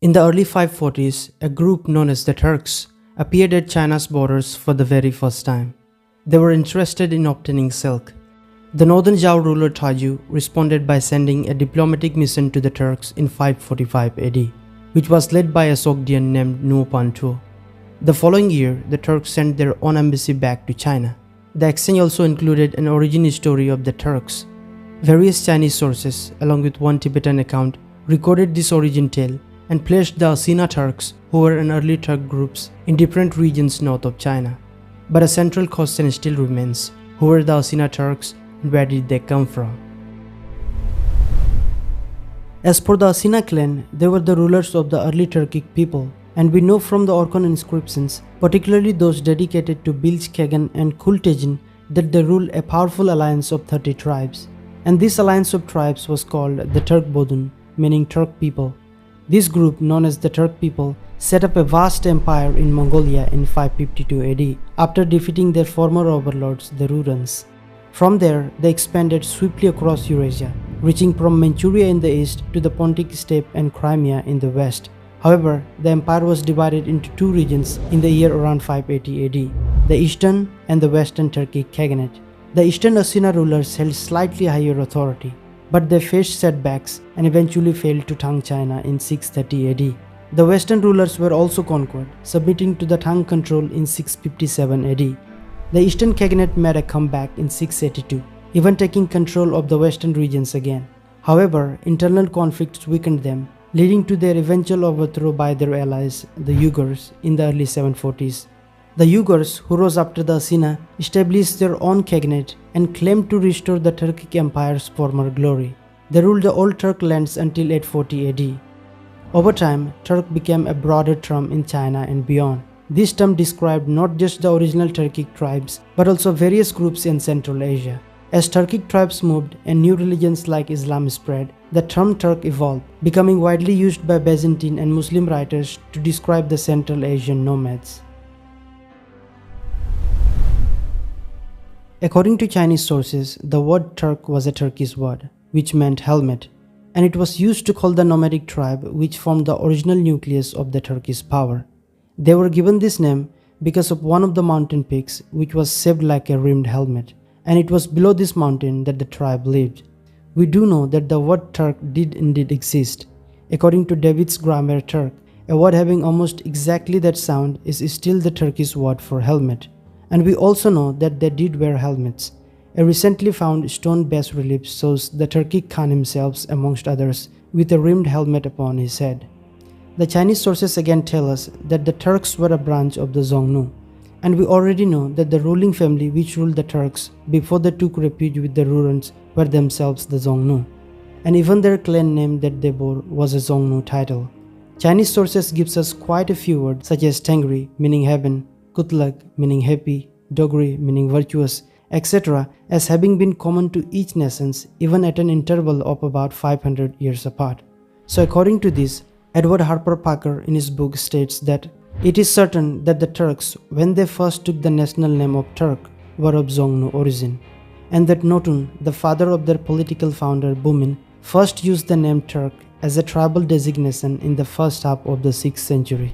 In the early 540s, a group known as the Turks appeared at China's borders for the very first time. They were interested in obtaining silk. The northern Zhao ruler Taju responded by sending a diplomatic mission to the Turks in 545 AD, which was led by a Sogdian named Nuopantuo. The following year, the Turks sent their own embassy back to China. The exchange also included an origin story of the Turks. Various Chinese sources, along with one Tibetan account, recorded this origin tale and placed the Ancient Turks, who were an early Turk groups, in different regions north of China. But a central question still remains: who were the Ancient Turks and where did they come from? As for the Ancient clan, they were the rulers of the early Turkic people, and we know from the Orkhon inscriptions, particularly those dedicated to Bilge Kagan and Kultejin, that they ruled a powerful alliance of 30 tribes. And this alliance of tribes was called the Turk Bodun, meaning Turk people. This group, known as the Turk people, set up a vast empire in Mongolia in 552 AD after defeating their former overlords, the Rurans. From there, they expanded swiftly across Eurasia, reaching from Manchuria in the east to the Pontic steppe and Crimea in the west. However, the empire was divided into two regions in the year around 580 AD, the Eastern and the Western Turkic Khaganate. The Eastern Asina rulers held slightly higher authority, but they faced setbacks and eventually failed to Tang China in 630 AD. The Western rulers were also conquered, submitting to the Tang control in 657 AD. The Eastern Khaganate made a comeback in 682, even taking control of the western regions again. However, internal conflicts weakened them, leading to their eventual overthrow by their allies, the Uyghurs, in the early 740s. The Uyghurs, who rose after the Asina, established their own Khaganate and claimed to restore the Turkic Empire's former glory. They ruled the old Turk lands until 840 AD. Over time, Turk became a broader term in China and beyond. This term described not just the original Turkic tribes, but also various groups in Central Asia. As Turkic tribes moved and new religions like Islam spread, the term Turk evolved, becoming widely used by Byzantine and Muslim writers to describe the Central Asian nomads. According to Chinese sources, the word Turk was a Turkish word, which meant helmet, and it was used to call the nomadic tribe which formed the original nucleus of the Turkish power. They were given this name because of one of the mountain peaks which was shaped like a rimmed helmet, and it was below this mountain that the tribe lived. We do know that the word Turk did indeed exist. According to David's grammar, Turk, a word having almost exactly that sound, is still the Turkish word for helmet. And we also know that they did wear helmets. A recently found stone bas relief shows the Turkic Khan himself, amongst others, with a rimmed helmet upon his head. The Chinese sources again tell us that the Turks were a branch of the Xiongnu, and we already know that the ruling family which ruled the Turks before they took refuge with the Rurans were themselves the Xiongnu, and even their clan name that they bore was a Xiongnu title. Chinese sources gives us quite a few words such as Tengri, meaning heaven, Kutlak, meaning happy, Dogri, meaning virtuous, etc., as having been common to each nation, even at an interval of about 500 years apart. So according to this, Edward Harper Parker in his book states that it is certain that the Turks, when they first took the national name of Turk, were of Xiongnu origin, and that Notun, the father of their political founder Bumin, first used the name Turk as a tribal designation in the first half of the 6th century.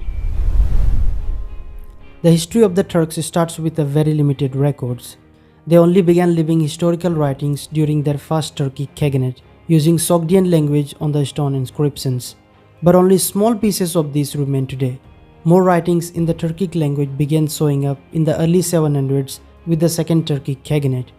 The history of the Turks starts with a very limited records. They only began leaving historical writings during their first Turkic Khaganate, using Sogdian language on the stone inscriptions. But only small pieces of these remain today. More writings in the Turkic language began showing up in the early 700s with the Second Turkic Khaganate.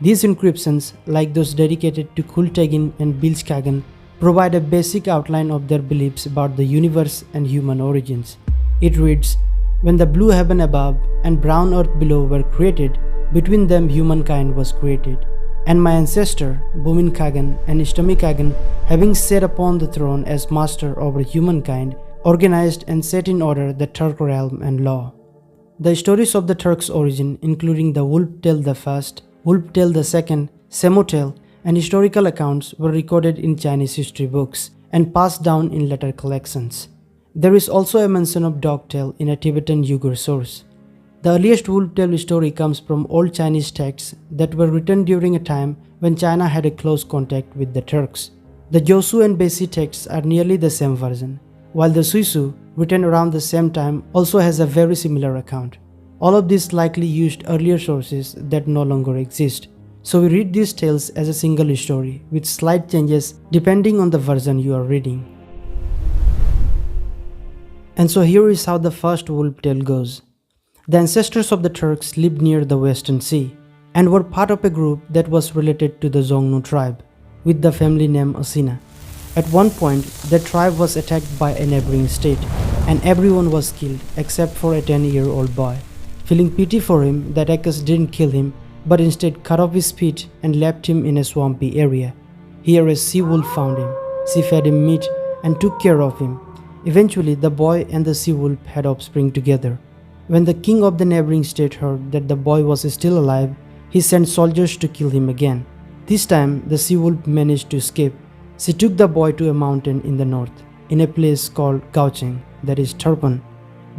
These inscriptions, like those dedicated to Kultagin and Bilge Kagan, provide a basic outline of their beliefs about the universe and human origins. It reads, "When the blue heaven above and brown earth below were created, between them humankind was created. And my ancestor, Bumin Kagan and Istami Kagan, having sat upon the throne as master over humankind, organized and set in order the Turk realm and law." The stories of the Turks' origin, including the Wolf Tale the First, Wolf Tale the Second, Semo Tale, and historical accounts, were recorded in Chinese history books and passed down in letter collections. There is also a mention of Dog Tale in a Tibetan Uyghur source. The earliest Wolf Tale story comes from old Chinese texts that were written during a time when China had a close contact with the Turks. The Josu and Besi texts are nearly the same version. while the Suisu, written around the same time, also has a very similar account. All of these likely used earlier sources that no longer exist. So we read these tales as a single story, with slight changes depending on the version you are reading. And so here is how the first wolf tale goes. The ancestors of the Turks lived near the Western Sea and were part of a group that was related to the Xiongnu tribe, with the family name Asina. At one point, the tribe was attacked by a neighboring state, and everyone was killed except for a 10-year-old boy. Feeling pity for him, the attackers didn't kill him, but instead cut off his feet and left him in a swampy area. Here a sea wolf found him. She fed him meat and took care of him. Eventually, the boy and the sea wolf had offspring together. When the king of the neighboring state heard that the boy was still alive, he sent soldiers to kill him again. This time, the sea wolf managed to escape. She took the boy to a mountain in the north, in a place called Gokturks, that is Turpan.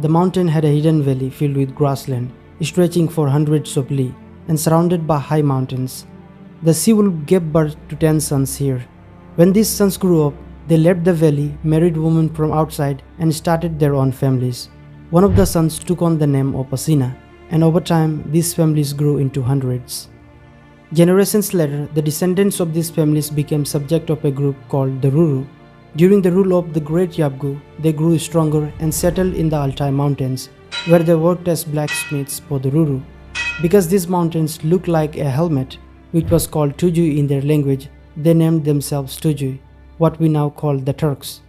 The mountain had a hidden valley filled with grassland, stretching for hundreds of li, and surrounded by high mountains. The sea wolf gave birth to 10 sons here. When these sons grew up, they left the valley, married women from outside, and started their own families. One of the sons took on the name of Asina, and over time, these families grew into hundreds. Generations later, the descendants of these families became subject of a group called the Ruru. During the rule of the Great Yabgu, they grew stronger and settled in the Altai Mountains, where they worked as blacksmiths for the Ruru. Because these mountains looked like a helmet, which was called Tujuy in their language, they named themselves Tujuy, what we now call the Turks.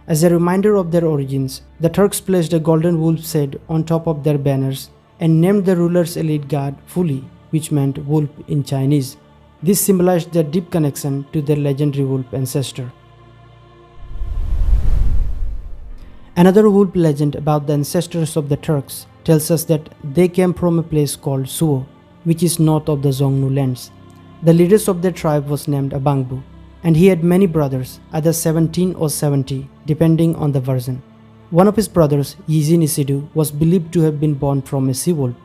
As a reminder of their origins, the Turks placed a golden wolf's head on top of their banners and named the ruler's elite guard Fuli, which meant wolf in Chinese. This symbolized their deep connection to their legendary wolf ancestor. Another wolf legend about the ancestors of the Turks tells us that they came from a place called Suo, which is north of the Xiongnu lands. The leaders of their tribe was named Abangbu, and he had many brothers, either 17 or 70, depending on the version. One of his brothers, Yizinisidu, was believed to have been born from a sea wolf.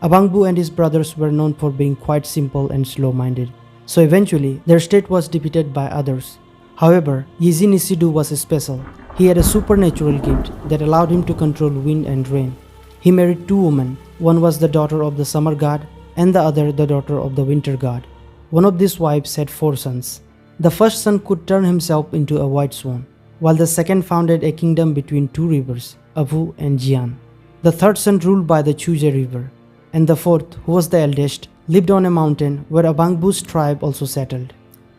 Abangbu and his brothers were known for being quite simple and slow-minded, so eventually their state was defeated by others. However, Yizinisidu was special. He had a supernatural gift that allowed him to control wind and rain. He married 2 women. One was the daughter of the summer god, and the other the daughter of the winter god. One of these wives had 4 sons. The first son could turn himself into a white swan, while the second founded a kingdom between 2 rivers, Avu and Jian. The third son ruled by the Chuje river, and the fourth, who was the eldest, lived on a mountain where Abangbu's tribe also settled.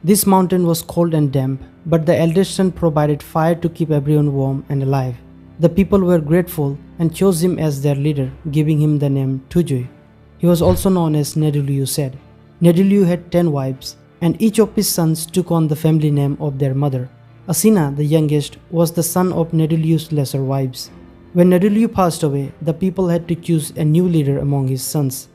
This mountain was cold and damp, but the eldest son provided fire to keep everyone warm and alive. The people were grateful and chose him as their leader, giving him the name Tujuy. He was also known as Nediliu said. Nediliu had 10 wives, and each of his sons took on the family name of their mother. Asina, the youngest, was the son of Nediliu's lesser wives. When Nediliu passed away, the people had to choose a new leader among his sons.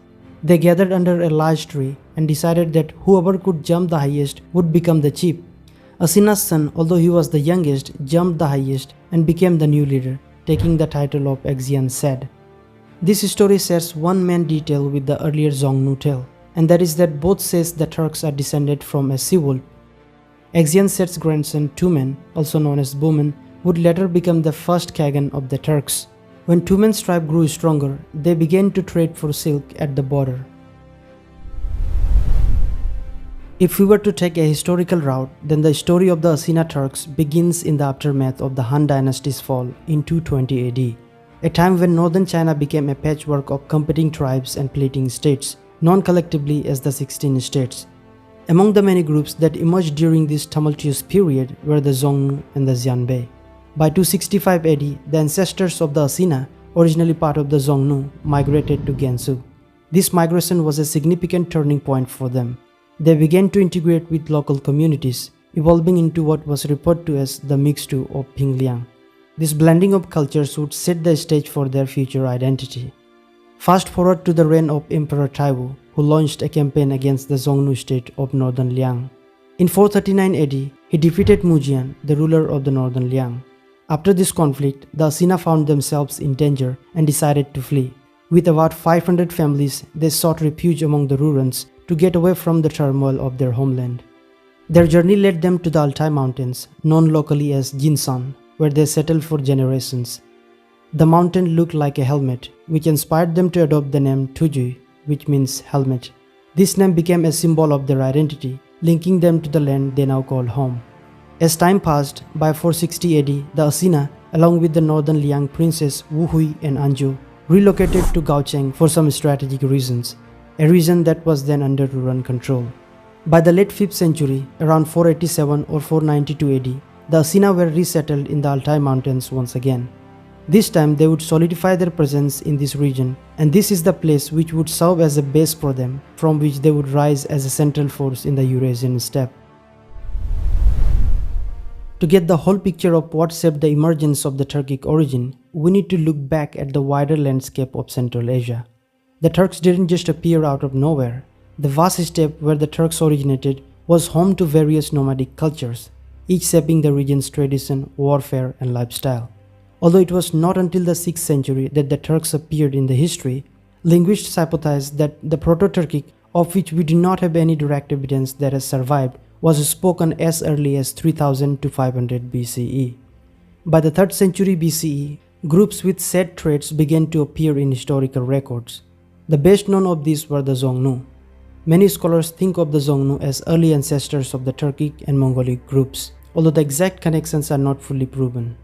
They gathered under a large tree and decided that whoever could jump the highest would become the chief. Asina's son, although he was the youngest, jumped the highest and became the new leader, taking the title of Axian said. This story shares one main detail with the earlier Xiongnu tale, and that is that both says the Turks are descended from a sea wolf. Axian Set's grandson Tumen, also known as Bumen, would later become the first Khagan of the Turks. When Tumen's tribe grew stronger, they began to trade for silk at the border. If we were to take a historical route, then the story of the Asina Turks begins in the aftermath of the Han dynasty's fall in 220 AD, a time when northern China became a patchwork of competing tribes and fleeting states, known collectively as the 16 states. Among the many groups that emerged during this tumultuous period were the Xiongnu and the Xianbei. By 265 AD, the ancestors of the Asina, originally part of the Xiongnu, migrated to Gansu. This migration was a significant turning point for them. They began to integrate with local communities, evolving into what was referred to as the Mixtu of Pingliang. This blending of cultures would set the stage for their future identity. Fast forward to the reign of Emperor Taiwu, who launched a campaign against the Xiongnu state of northern Liang. In 439 AD, he defeated Mujian, the ruler of the northern Liang. After this conflict, the Asina found themselves in danger and decided to flee. With about 500 families, they sought refuge among the Rurans to get away from the turmoil of their homeland. Their journey led them to the Altai Mountains, known locally as Jinsan, where they settled for generations. The mountain looked like a helmet, which inspired them to adopt the name Tujuy, which means helmet. This name became a symbol of their identity, linking them to the land they now call home. As time passed, by 460 AD, the Asina, along with the northern Liang princes Wu Hui and Anzhou, relocated to Gaocheng for some strategic reasons, a region that was then under Ruran control. By the late 5th century, around 487 or 492 AD, the Asina were resettled in the Altai Mountains once again. This time they would solidify their presence in this region, and this is the place which would serve as a base for them, from which they would rise as a central force in the Eurasian steppe. To get the whole picture of what shaped the emergence of the Turkic origin, we need to look back at the wider landscape of Central Asia. The Turks didn't just appear out of nowhere. The vast steppe where the Turks originated was home to various nomadic cultures, each shaping the region's tradition, warfare, and lifestyle. Although it was not until the 6th century that the Turks appeared in the history, linguists hypothesize that the Proto-Turkic, of which we do not have any direct evidence that has survived, was spoken as early as 3000 to 500 BCE. By the 3rd century BCE, groups with said traits began to appear in historical records. The best known of these were the Xiongnu. Many scholars think of the Xiongnu as early ancestors of the Turkic and Mongolic groups, although the exact connections are not fully proven.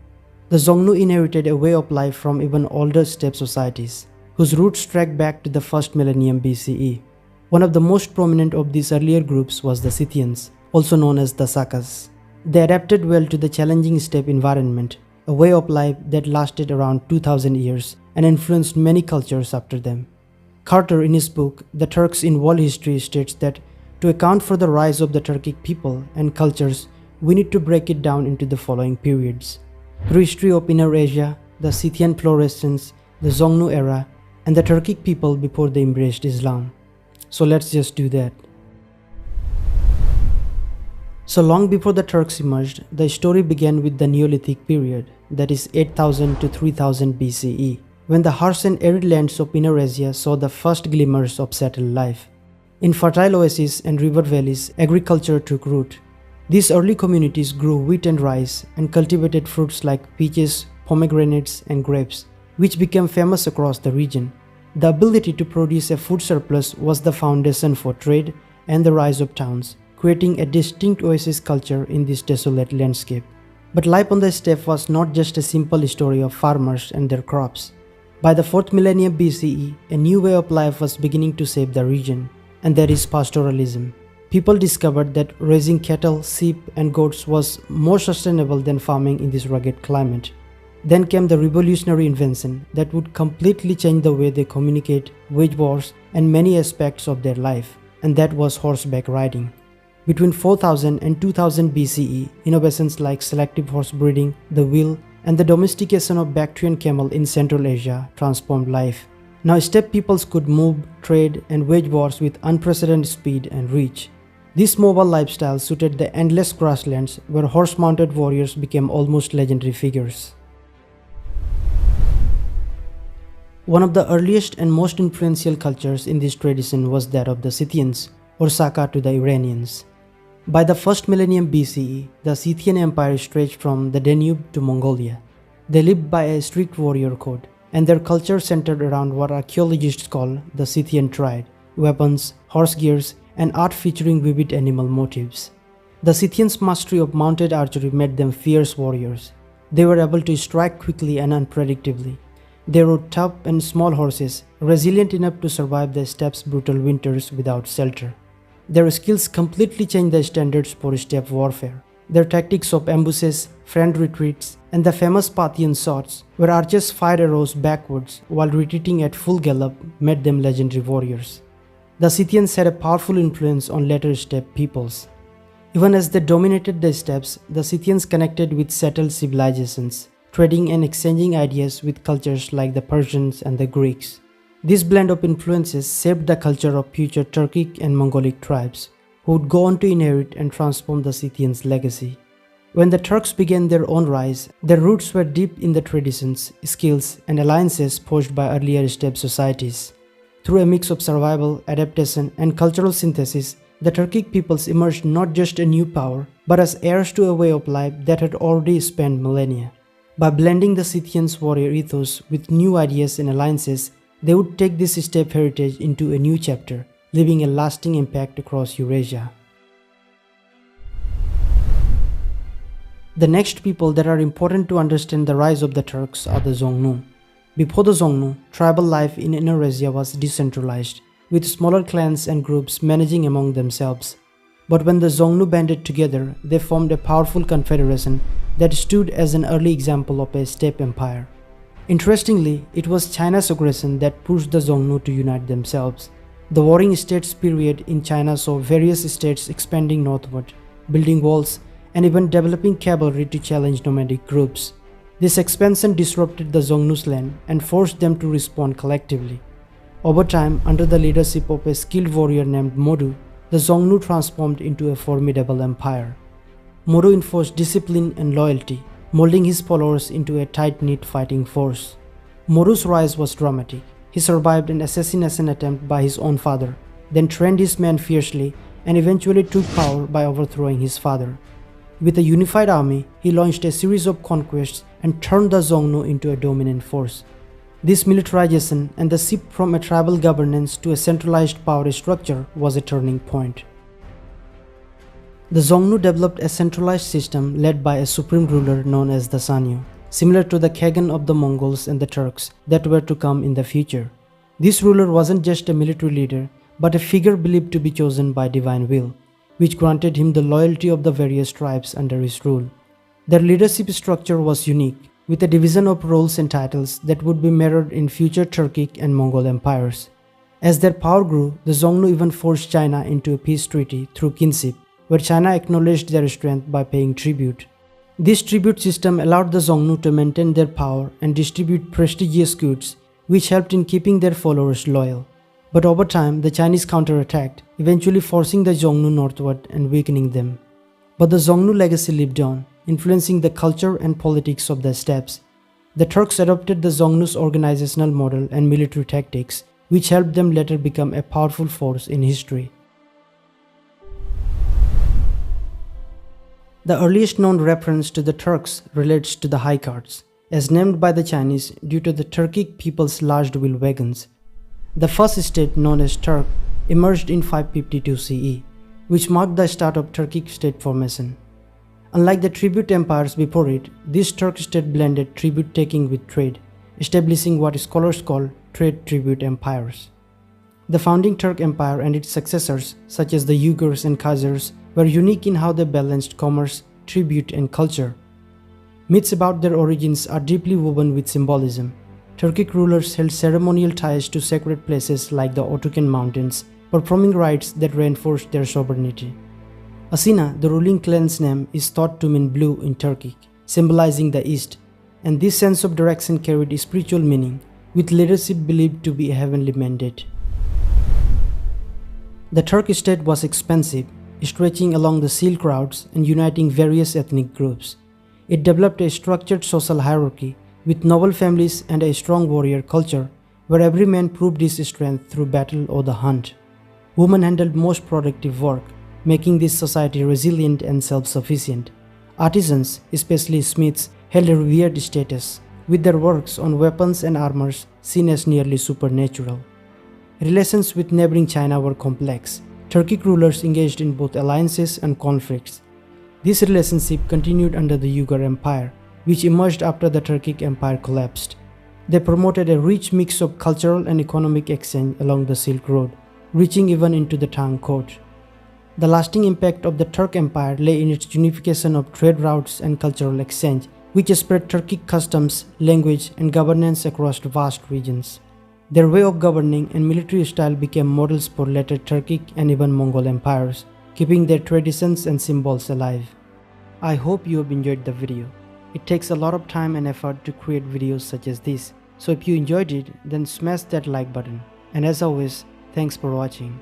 The Xiongnu inherited a way of life from even older steppe societies, whose roots track back to the 1st millennium BCE. One of the most prominent of these earlier groups was the Scythians, also known as the Sakas. They adapted well to the challenging steppe environment, a way of life that lasted around 2000 years and influenced many cultures after them. Carter, in his book The Turks in World History, states that to account for the rise of the Turkic people and cultures, we need to break it down into the following periods: prehistory of Inner Asia, the Scythian fluorescence, the Xiongnu era, and the Turkic people before they embraced Islam. So let's just do that. So long before the Turks emerged, the story began with the Neolithic period, that is 8000 to 3000 BCE, when the harsh and arid lands of Inner Asia saw the first glimmers of settled life. In fertile oases and river valleys, agriculture took root. These early communities grew wheat and rice and cultivated fruits like peaches, pomegranates, and grapes, which became famous across the region. The ability to produce a food surplus was the foundation for trade and the rise of towns, creating a distinct oasis culture in this desolate landscape. But life on the steppe was not just a simple story of farmers and their crops. By the 4th millennium BCE, a new way of life was beginning to shape the region, and that is pastoralism. People discovered that raising cattle, sheep, and goats was more sustainable than farming in this rugged climate. Then came the revolutionary invention that would completely change the way they communicate, wage wars, and many aspects of their life, and that was horseback riding. Between 4000 and 2000 BCE, innovations like selective horse breeding, the wheel, and the domestication of Bactrian camel in Central Asia transformed life. Now steppe peoples could move, trade, and wage wars with unprecedented speed and reach. This mobile lifestyle suited the endless grasslands where horse-mounted warriors became almost legendary figures. One of the earliest and most influential cultures in this tradition was that of the Scythians, or Saka to the Iranians. By the 1st millennium BCE, the Scythian Empire stretched from the Danube to Mongolia. They lived by a strict warrior code, and their culture centered around what archaeologists call the Scythian triad: weapons, horse gears, and art featuring vivid animal motifs. The Scythians' mastery of mounted archery made them fierce warriors. They were able to strike quickly and unpredictably. They rode tough and small horses, resilient enough to survive the steppe's brutal winters without shelter. Their skills completely changed the standards for steppe warfare. Their tactics of ambushes, friend retreats, and the famous Parthian shots, where archers fired arrows backwards while retreating at full gallop, made them legendary warriors. The Scythians had a powerful influence on later steppe peoples. Even as they dominated the steppes, the Scythians connected with settled civilizations, trading and exchanging ideas with cultures like the Persians and the Greeks. This blend of influences shaped the culture of future Turkic and Mongolic tribes, who would go on to inherit and transform the Scythians' legacy. When the Turks began their own rise, their roots were deep in the traditions, skills, and alliances forged by earlier steppe societies. Through a mix of survival, adaptation, and cultural synthesis, the Turkic peoples emerged not just a new power, but as heirs to a way of life that had already spanned millennia. By blending the Scythians' warrior ethos with new ideas and alliances, they would take this steppe heritage into a new chapter, leaving a lasting impact across Eurasia. The next people that are important to understand the rise of the Turks are the Xiongnu. Before the Xiongnu, tribal life in Eurasia was decentralized, with smaller clans and groups managing among themselves. But when the Xiongnu banded together, they formed a powerful confederation that stood as an early example of a steppe empire. Interestingly, it was China's aggression that pushed the Xiongnu to unite themselves. The Warring States period in China saw various states expanding northward, building walls, and even developing cavalry to challenge nomadic groups. This expansion disrupted the Xiongnu's land and forced them to respond collectively. Over time, under the leadership of a skilled warrior named Modu, the Xiongnu transformed into a formidable empire. Modu enforced discipline and loyalty, molding his followers into a tight-knit fighting force. Modu's rise was dramatic. He survived an assassination attempt by his own father, then trained his men fiercely and eventually took power by overthrowing his father. With a unified army, he launched a series of conquests and turned the Xiongnu into a dominant force. This militarization and the shift from a tribal governance to a centralized power structure was a turning point. The Xiongnu developed a centralized system led by a supreme ruler known as the Xiongnu, similar to the Khagan of the Mongols and the Turks that were to come in the future. This ruler wasn't just a military leader, but a figure believed to be chosen by divine will, which granted him the loyalty of the various tribes under his rule. Their leadership structure was unique, with a division of roles and titles that would be mirrored in future Turkic and Mongol empires. As their power grew, the Xiongnu even forced China into a peace treaty through kinship, where China acknowledged their strength by paying tribute. This tribute system allowed the Xiongnu to maintain their power and distribute prestigious goods, which helped in keeping their followers loyal. But over time, the Chinese counterattacked, eventually forcing the Xiongnu northward and weakening them. But the Xiongnu legacy lived on, influencing the culture and politics of the steppes. The Turks adopted the Xiongnu's organizational model and military tactics, which helped them later become a powerful force in history. The earliest known reference to the Turks relates to the High Carts, as named by the Chinese due to the Turkic people's large wheel wagons. The first state, known as Turk, emerged in 552 CE, which marked the start of Turkic state formation. Unlike the tribute empires before it, this Turk state blended tribute-taking with trade, establishing what scholars call trade-tribute empires. The founding Turk Empire and its successors, such as the Uyghurs and Khazars, were unique in how they balanced commerce, tribute, and culture. Myths about their origins are deeply woven with symbolism. Turkic rulers held ceremonial ties to sacred places like the Ottoman Mountains, performing rites that reinforced their sovereignty. Asina, the ruling clan's name, is thought to mean blue in Turkic, symbolizing the east, and this sense of direction carried a spiritual meaning, with leadership believed to be a heavenly mandate. The Turk state was expansive, stretching along the Silk routes and uniting various ethnic groups. It developed a structured social hierarchy with noble families and a strong warrior culture where every man proved his strength through battle or the hunt. Women handled most productive work, making this society resilient and self-sufficient. Artisans, especially smiths, held a revered status, with their works on weapons and armors seen as nearly supernatural. Relations with neighboring China were complex. Turkic rulers engaged in both alliances and conflicts. This relationship continued under the Uyghur Empire, which emerged after the Turkic Empire collapsed. They promoted a rich mix of cultural and economic exchange along the Silk Road, reaching even into the Tang court. The lasting impact of the Turk Empire lay in its unification of trade routes and cultural exchange, which spread Turkic customs, language, and governance across vast regions. Their way of governing and military style became models for later Turkic and even Mongol empires, keeping their traditions and symbols alive. I hope you have enjoyed the video. It takes a lot of time and effort to create videos such as this, so if you enjoyed it, then smash that like button. And as always, thanks for watching.